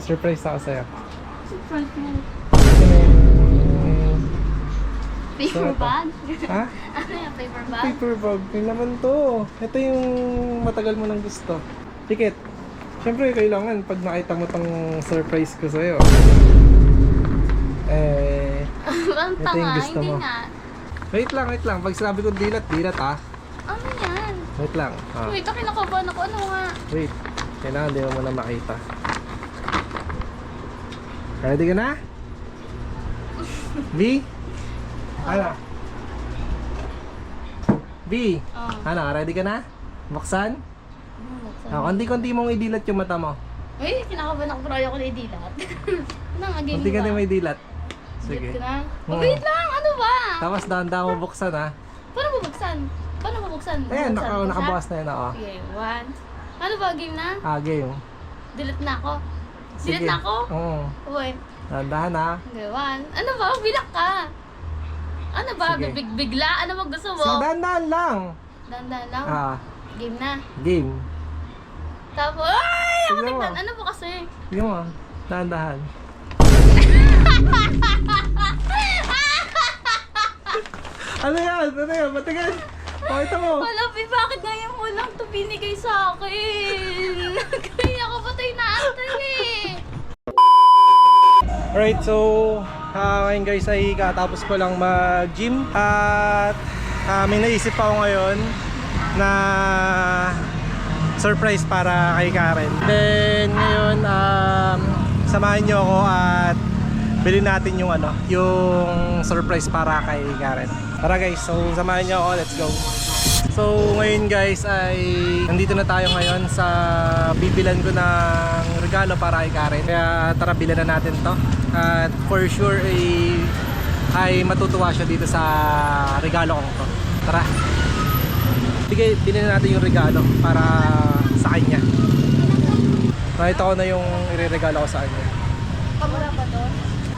Surprise ako sa'yo. Surprise mo. Hmm. Paper bag? Ha? Ano yung paper bag? Paper bag. Yun naman to. Ito yung matagal mo nang gusto. Tikit. Siyempre, kailangan pag nakita mo tong surprise ko sa'yo. Ang ito tanga, yung gusto hindi mo. nga. Wait lang. Pag sinabi ko dilat ha. Ano yan? Wait lang. Ah. Wait, kinakabahan ako. Ano nga? Wait. Kailangan di mo muna makita. Ready ka na? B? Ano? B? Oh. Ano? Ready ka na? Buksan? Konti-konti mong idilat yung mata mo. Uy, kinakabahan ako. Pero ayoko na idilat. Ano nga, game Konti-konti ba? mo idilat. Sige. Sige. Na? Oo. Wait lang, ano ba? Tapos dahan-dahan mo buksan ha. Paano bubuksan? Paano bubuksan? Ayan, Bubuksan ko siya? nakabukas na yun ako. Sige, one. Ano ba, game na? Game. Delete na ako. Sige. Delete na ako? Oo. Uy. Dahan-dahan ha. Okay, one. Ano ba? Bilak ka. Ano ba? Sige. Bigla? Ano mo gusto mo? Sige, dahan-dahan lang. Dandan lang. Game na. Game. Tapos, ay! Ako Tignan mo. tignan. Ano po kasi? Sige mo. Dahan-dahan. Ano yan? Matigan. Pakita mo. Malapi, bakit ngayon mo lang ito binigay sa akin? Kaya ako patay na atay eh. Alright, so ngayon guys ay katapos ko lang mag-gym. At may naisip ako ngayon na surprise para kay Karen. Then ngayon samahan nyo ako at bilhin natin yung yung surprise para kay Karen. Tara guys, so samahan nyo ako, let's go. So ngayon guys ay nandito na tayo ngayon sa bibilan ko ng regalo para kay Karen. Kaya tara, bilan na natin to. At for sure ay matutuwa siya dito sa regalo kong to. Tara, bilhin na natin yung regalo para sa kanya. Nakita ko na yung ireregalo ko sa kanya. Kamura ba to?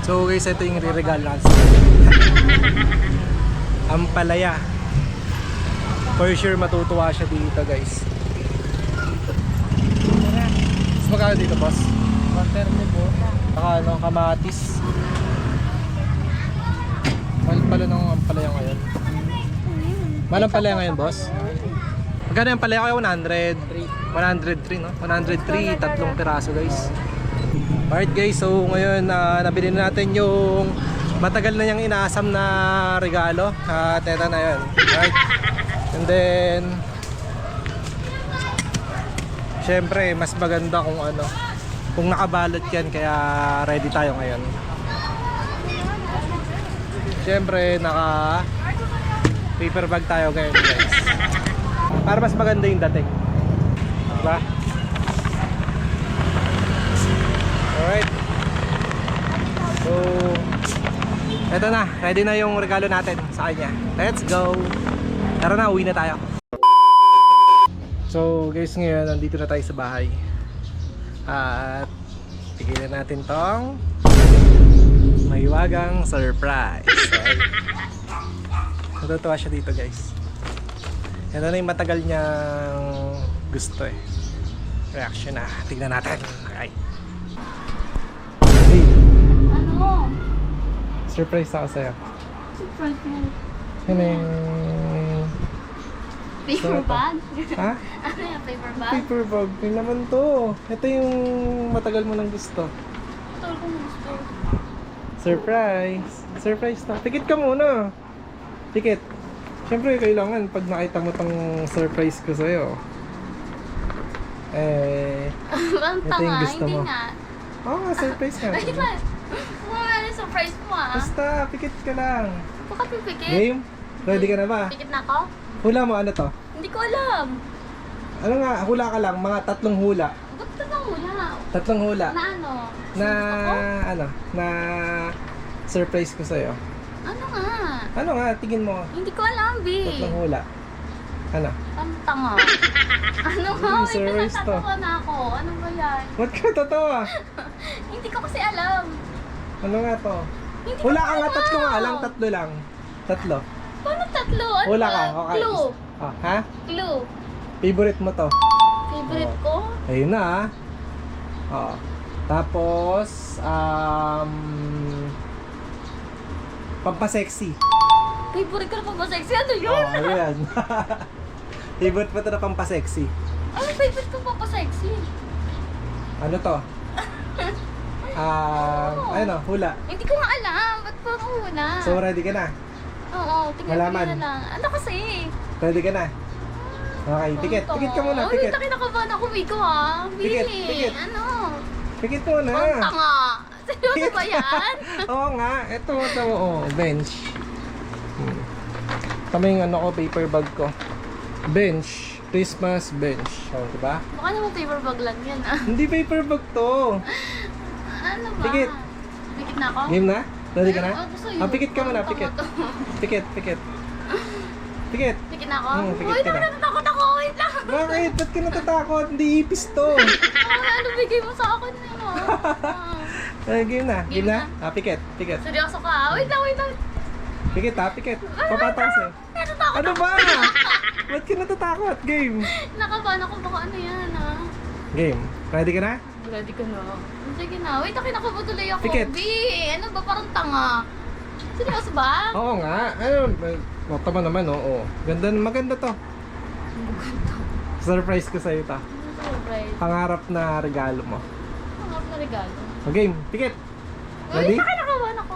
So guys, ito yung ireregalo natin. Ampalaya. For sure matutuwa siya dito guys. Mas magkano dito boss? 130 po. Saka kamatis. Mahal pala ng ampalaya ngayon. Mahal ang palaya ngayon boss? Magkano yung palaya kayo? 103 no? 103, tatlong piraso guys. Alright guys, so ngayon nabili na natin yung matagal na niyang inaasam na regalo. At eto na yun. Alright. And then syempre mas maganda kung nakabalot yan, kaya ready tayo ngayon. Syempre naka paper bag tayo ngayon guys, para mas maganda yung dating, diba? Alright, so eto na, ready na yung regalo natin sa kanya. Let's go. Tara na, uwi na tayo. So guys, ngayon nandito na tayo sa bahay. At tigilan natin tong mahiwagang surprise. Natutuwa siya dito guys. Ito na yung matagal niyang gusto eh. Reaction na. Tignan natin. Okay. Hey, Ano? surprise ako sa'yo. Surprise mo. Ano yung... Paper Sarap. bag? Ha? Ano yung paper bag? Paper bag. Yun naman to. Ito yung matagal mo nang gusto. Ito ko gusto. Surprise. Surprise na. Tikit ka muna. Tikit. Siyempre kailangan pag nakita mo tong surprise ko sa'yo. Ang ito yung tanga, gusto hindi mo. nga. Oo nga, surprise nga. Ay, ba? Ano yung surprise mo ah? Basta, pikit ka lang. Bakit yung pikit? Game? Ready ka na ba? Pikit na ako? Hula mo, ano to? Hindi ko alam. Ano nga, hula ka lang, mga 3 hula. Ba't ito na muna? 3 hula. Na ano? Na, Gusto ko? na surprise ko sa'yo. Ano nga? Ano nga, tingin mo. Hindi ko alam, B. 3 hula. Ano? Ang tanga. Ano nga? Yung May surprise to. pinatatawa na ako. Ano ba yan? Ba't ka tatawa? Hindi ko kasi alam. Ano nga to? Hindi Hula ko ka nga, alam. 3 nga lang, 3 lang. 3. Paano 3? Ano Hula ba? ka, okay. Clue. Ah, ha? Clue. Favorite mo to? Favorite ko? Ayun na ah. Oo. Tapos, pampasexy. Favorite ko na pa ba sexy? Ano Oo, yun? ano yan? Favorite mo ito na pampasexy. Ano favorite ko pa pa sexy? Ano to? Ano, hula. Hindi ko nga alam. Ba't pa ako una? So, ready ka na? Oo, tingnan ko Malaman. na lang. Ano kasi? Ready ka na? Okay, pikit. Pikit ka muna, Uy, pikit. kinakabahan ako, Miko ha. Pikit, Bili. pikit. Ano? Pikit mo na. Ang tanga. Seryoso ba yan? Oo nga, ito bench. Tama yung ano ko, paper bag ko. Bench, Christmas bench. O, diba? Baka naman paper bag lang yan ah. Hindi paper bag to. Ano ba? Pikit. Pikit na ako? Game na? Ready ka na? Gusto yun. Pikit ka muna, Ang pikit. tanga to. Pikit, pikit. Pikit. Pikit na ako? Pikit Uy, ka na. natatakot ako. Wait lang. Bakit? Ba't ka natatakot? Hindi ipis to. Ano bigay mo sa akin yun ah? Game na? Game Game na? na. Pikit, pikit. Seryoso ka ah? Wait lang, wait lang. Pikit ha, pikit. Papataas eh. Natatakot Ano ako. ba? Ba't ka natatakot? Game. Nakabahan ako, baka ano yan ah. Game. Ready ka na? Ready ka na. Sige na. Wait, kinakabutuloy ako. Pikit. B, ano ba? Parang tanga. Seryoso ba? Oo nga. Tama naman, oo. Ganda, maganda to. Surprise ko sa'yo ta. Surprise. Pangarap na regalo mo. Ang na regalo. O game, pikit. Ready? Ready? Kinakabahan ako.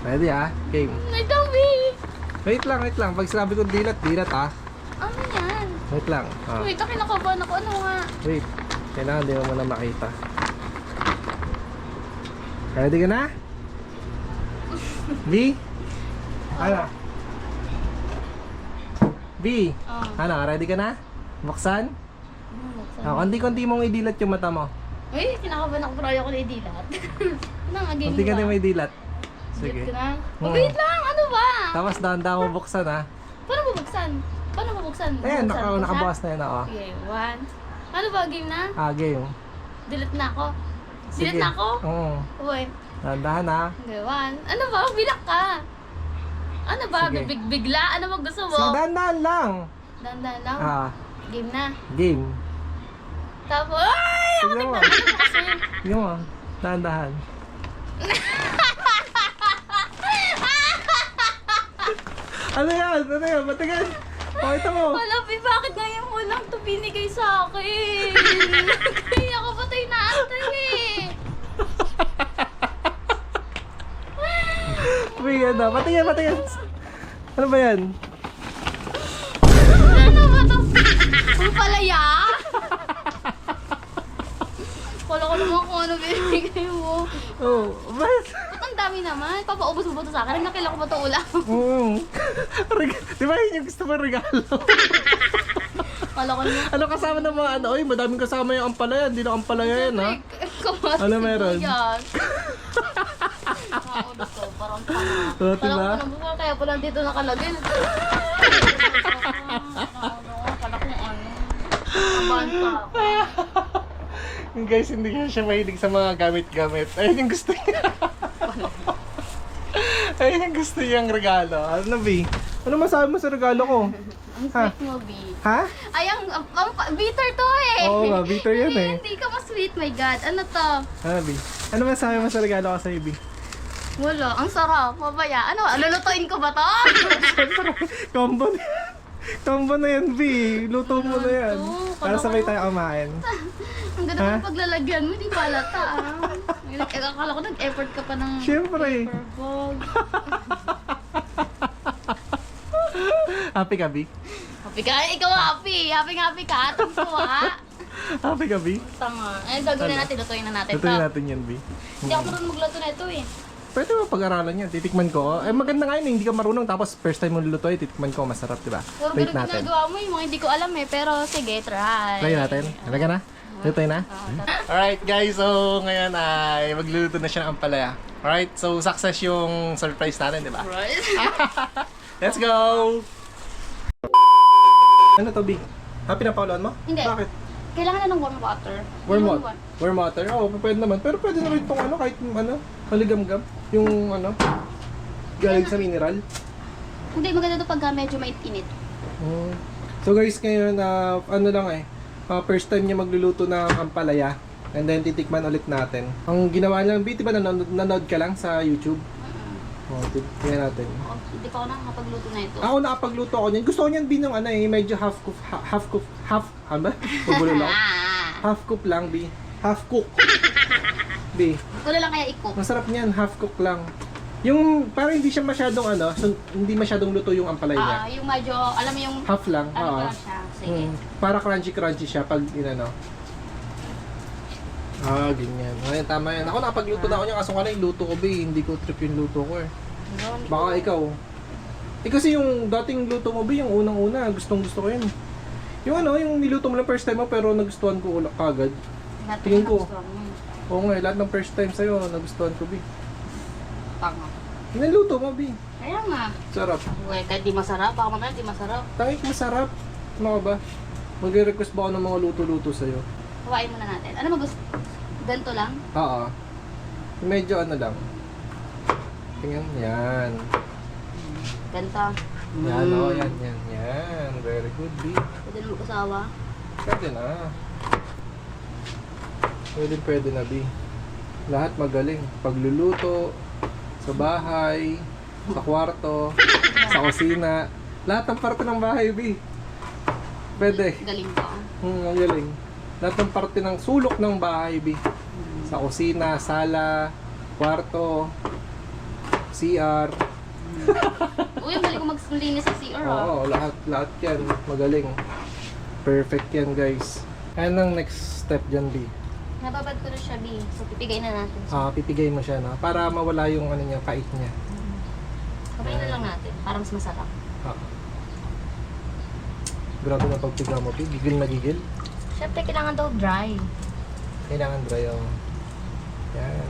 Ready ha? Game. Wait lang, B. Wait lang. Pag sinabi ko dilat ha. Ano yan? Wait lang. Ah. Wait, kinakabahan ako. Ano nga? Wait. Kailangan di mo muna makita. Ready ka na? B? Ano? B? Oh. Ano? Ready ka na? Buksan? Konti-konti mong idilat yung mata mo. Uy, kinakabahan ako. Pero ayoko na idilat. Ano nga, game Konti-konti ba? mo idilat. Sige. Sige. Na? Oo. Wait lang, ano ba? Tapos dahan-dahan mo buksan ha. Paano bubuksan? Paano bubuksan? Ayan, Bubuksan, nakabukas na yun ako. Sige, one. Ano ba, game na? Game. Delete na ako. Sige. Delete na ako? Oo. Uy. Dahan-dahan ha. Okay, one. Ano ba? Bilak ka. Ano ba? Sige. Bigla? Ano mo gusto mo? Sige, dahan-dahan lang. Dandan lang. Game na. Game. Tapos, ay! Ako Tignan mo. tignan. Ano mo kasi? Tignan mo. Dahan-dahan. Ano yan? Matagal. Pakita mo. Malabi, bakit ngayon mo lang ito binigay sa akin? Kaya ako patay na atay eh. Uy, ano? Patingin. Ano ba yan? Ano ba ito? Ang palaya? Kala ko naman kung ano binigay mo. Oh, mas. Ba't ang dami naman? Papaubos mo ba ito sa akin? Nakila ko ba ito ulam? Di ba yun yung gusto mo regalo? Kala ko naman. Ano kasama ng mga ano? Uy, madaming kasama yung ampalaya. Hindi na ampalaya yan ha. Kamatis Ano meron? sibuyas. Nakaulo to, parang tanga. Oh, Kala diba? ko naman, kaya pala dito nakalagay. Kala ko ano. Kabahan pa ako. Guys, hindi siya mahilig sa mga gamit-gamit. Ayun yung gusto niya. Ayun yung gusto niyang regalo. Ano, B? Ano masabi mo sa regalo ko? Ang sweet mo, B. Ha? Ay, ang bitter to eh. Oo nga, bitter yan eh. Hindi ka mas-sweet, my God. Ano to? Ano, B? Ano masabi mo sa regalo ko sa'yo, B? Wala, ang sarap. Mabaya. Ano, lulutuin ko ba to? Combo na yan. Combo na yan, B. Luto mo na yan. Luto. Para sabay tayo kumain. Ang ganda Ha? ng paglalagyan mo, di palata ah. Akala ko nag-effort ka pa ng Siyempre. paper bag. Happy ka, B? Happy ka? Ay, ikaw happy. Happy ka. Tuwa. Happy ka, B? Tama. Ay, gagawin na natin. Lutuin na natin. Lutuin natin yan, B. Hindi ako marunong magluto na ito eh. Pwede mo pag-aralan yan. Titikman ko. Eh, maganda nga yun. Hindi ka marunong. Tapos, first time mo lulutuin, titikman ko. Masarap, di ba? Pero Wait ganun natin. ginagawa mo yung mga hindi ko alam eh. Pero sige, try. Try natin. Ano ka na? Lutuin na? Alright, guys. So, ngayon ay magluluto na siya ng ampalaya. Alright, so success yung surprise natin, di ba? Right? Let's go! Ano to, B? Happy na paulan mo? Hindi. Bakit? Kailangan na ng warm water. Warm Yung water? Warm water? Oo, pwede naman. Pero pwede na rin itong ano, kahit ano, kaligam-gam. Yung ano, galing sa mineral. Hindi, maganda ito pagka medyo mainit. So guys, ngayon, ano lang first time niya magluluto ng ampalaya. And then titikman ulit natin. Ang ginawa lang, B, diba nanood ka lang sa YouTube? Oh, tingnan natin. Hindi pa ako nakakapagluto na ito. Ako nakapagluto ako niyan. Gusto ko niyan, B, ng ano eh, medyo half Pubulo lang. Half cook lang, B. Half cook. B. Ito na lang kaya i-cook. Masarap niyan, half cook lang. Yung parang hindi siya masyadong ano, hindi masyadong luto yung ampalay niya. Yung medyo, alam mo yung... Half lang, Ano oo. ba siya? Sige. Para crunchy siya pag inano. Ganyan. Ayun, tama yan. Ako nakapagluto na ako niya kaso nga lang yung luto ko, B. Hindi ko trip yung luto ko eh. Baka ikaw. Kasi yung dating luto mo, B, yung unang-una, gustong gusto ko yun. Yung ano, yung niluto mo lang first time mo pero nagustuhan ko ulit kagad. Tingin ko. Oo nga, lahat ng first time sa'yo, nagustuhan ko, B. Tanga. Yung niluto mo, B. Kaya nga. Sarap. Uy, kahit di masarap, baka mamaya di masarap. Tangik masarap. Ano ka ba? Mag-request ba ako ng mga luto-luto sa'yo? Hawain muna natin. Ano mo gusto? Ganito lang? Oo. Medyo ano lang. Tingnan, yan. Ganito. Yan, yan. Very good, B. Pwede na mag-asawa. Pwede na. Pwede na, B. Lahat magaling. Pagluluto, sa bahay, sa kwarto, sa kusina. Lahat ng parte ng bahay, B. Pwede. Galing ko. Ang galing. Lahat ng parte ng sulok ng bahay, B. Sa kusina, sala, kwarto, CR. Uy, ang galing ko maglinis sa CR Oo, lahat yan. Magaling. Perfect yan, guys. Ano ang next step dyan, B? Nababad ko na siya, B. So, pipigay na natin. Pipigay mo siya, no? Para mawala yung ano niya, pait niya. Kamay na lang natin. Para mas masarap. Grabe na pagpiga mo, B. Gigil na gigil. Siyempre, kailangan daw dry. Kailangan dry yung... Yan.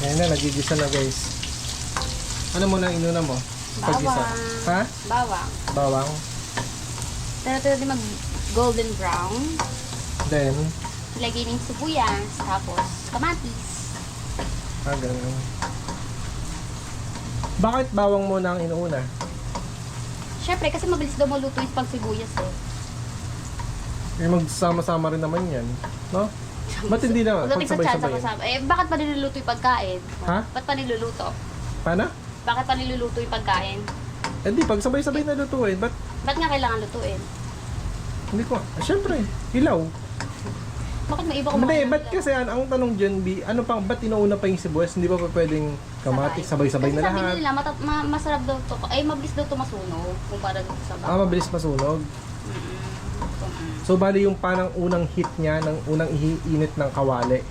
Ayan na, nagigisa na, guys. Ano mo na inuna mo? Paggisa. Bawang. Ha? Bawang. Bawang. Pero ito natin mag golden brown. Then, Lagay ng sibuyas. Tapos, kamatis. ganun. Bakit bawang mo na ang inuuna? Siyempre, kasi mabilis daw maluto yung pag sibuyas eh. Magsama-sama rin naman yan. No? Ba't hindi naman? Pagdating sa chance Pagsabay-sabay. kasama. Bakit pa niluluto yung pagkain? Ha? Ba't pa niluluto? Paano? Bakit pa niluluto yung pagkain? Hindi, pag sabay-sabay na lutuin. Ba't? Ba't nga kailangan lutuin? Hindi ko. Siyempre, hilaw. Bakit may iba Hindi, kumain ng ba't ilaw? kasi ang tanong dyan, B, ano pang, ba't inuuna pa yung sibuyas? Hindi ba pa pwedeng kamatis, sabay-sabay na Kasi sabi lahat? nila, masarap daw to. Ay, mabilis daw to masunog. Kumpara dito sa bawang. Mabilis masunog. Mm-mm. So, bali yung parang unang hit niya, ng unang iinit ng kawali,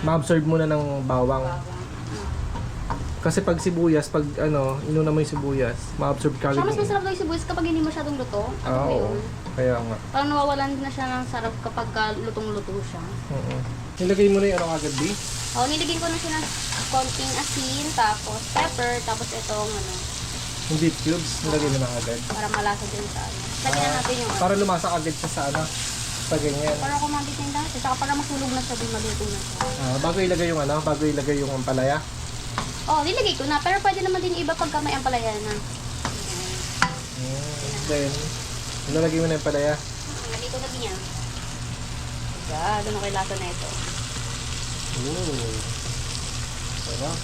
ma-absorb mo na ng bawang. Kasi pag sibuyas, pag inuna mo yung sibuyas, ma-absorb ka Siya mas agad. masarap daw yung sibuyas kapag hindi masyadong luto. Ano ba Oo, yun? kaya nga. Parang nawawalan na siya ng sarap kapag lutong-luto siya. Oo. Nilagay mo na yung agad, B? Nilagyan ko na siya ng konting asin, tapos pepper, tapos itong Yung beef cubes, nilagay mo na agad. para malasa din sa Lagyan na natin yung Para lumasa agad siya sa sa ganyan. Para kumabit na yung dati. Saka para masulog na siya, din maluto na siya. Bago ilagay yung bago ilagay yung ampalaya. Nilagay ko na. Pero pwede naman din iba pagka may ampalaya na. Then, nilagay mo na yung ampalaya. Nalito na din yan. Doon ako yung lasa na ito. Ooh. Sarap.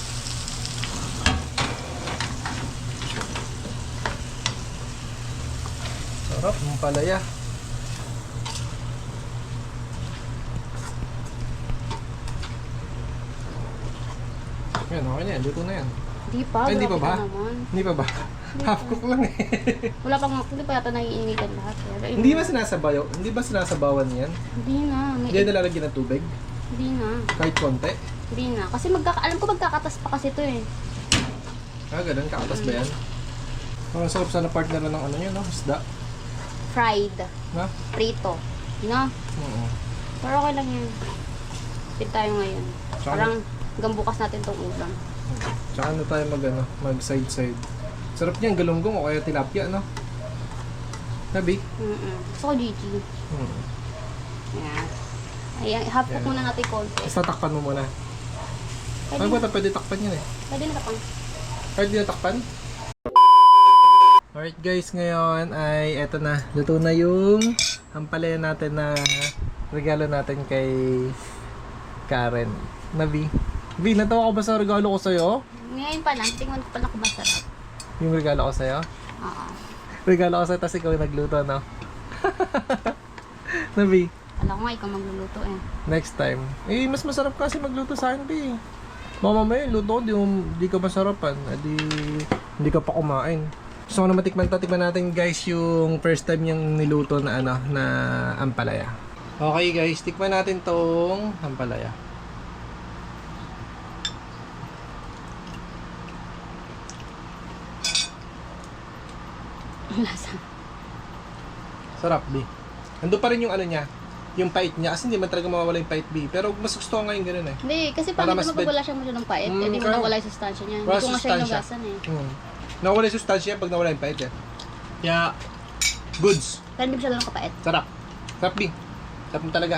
Sarap, yung palaya. Yan, okay na yan. Luto na yan. Hindi pa. Ay, hindi pa grabe ba? ka naman. Hindi pa ba? Half cook lang eh. Wala pang, hindi pa yata naiinitan lahat. Hindi ba sinasabaw? Hindi ba sinasabawan yan? Hindi na. Hindi na nilalagyan ng tubig? Hindi na. Kahit konti? Hindi na. Kasi alam ko magkakatas pa kasi ito eh. Ganun. Kakatas ba yan? Ang sarap sana partner na ng yun, no? Isda. Fried. Na? Prito. No? Oo. Pero okay lang yan. Pit tayo ngayon. Saka- Parang hanggang bukas natin tong ulam. Tsaka tayo mag side-side. Sarap niyan, galunggong o kaya tilapia, no? Nabi? Gusto ko Gigi. Ayan. Ayan, half cook Yan. muna natin konti. Tapos tatakpan mo muna. Pwede Ano na. ba pwede takpan yan eh? Pwede na tapang. Kahit di natakpan? Alright guys, ngayon ay eto na. Luto na yung ampalaya natin na regalo natin kay Karen. Nabi. Vi, natawa ka ba sa regalo ko sa'yo? Ngayon pa lang, tingnan ko pala kung masarap. Yung regalo ko sa'yo? Oo. Regalo ko sa'yo, tapos ikaw yung nagluto, no? Nabi, Alam ko nga, ikaw magluluto eh. next time. Eh, mas masarap kasi magluto sa akin, Bi. Baka mamaya, yung luto ko, di ka masarapan. Hindi ka pa kumain. Gusto ko na tikman natin guys yung first time niyang niluto na na ampalaya. Okay guys, tikman natin tong ampalaya. Ang lasa. Sarap, Bi. Ando pa rin yung niya, yung pait niya. Kasi hindi man talaga mawawala yung pait, Bi. Pero mas gusto ko ngayon ganun eh. Hindi, kasi Para pag mas ito mapagwala siya mo siya ng pait, hindi mo kaya- nawala yung sustansya niya. Hindi Wala ko nga siya sustansya. inugasan eh. Nawala yung sustansya pag nawala yung pait eh. Kaya, goods. Kaya hindi mo siya ganun kapait. Sarap. Sarap, Bi. Sarap mo talaga.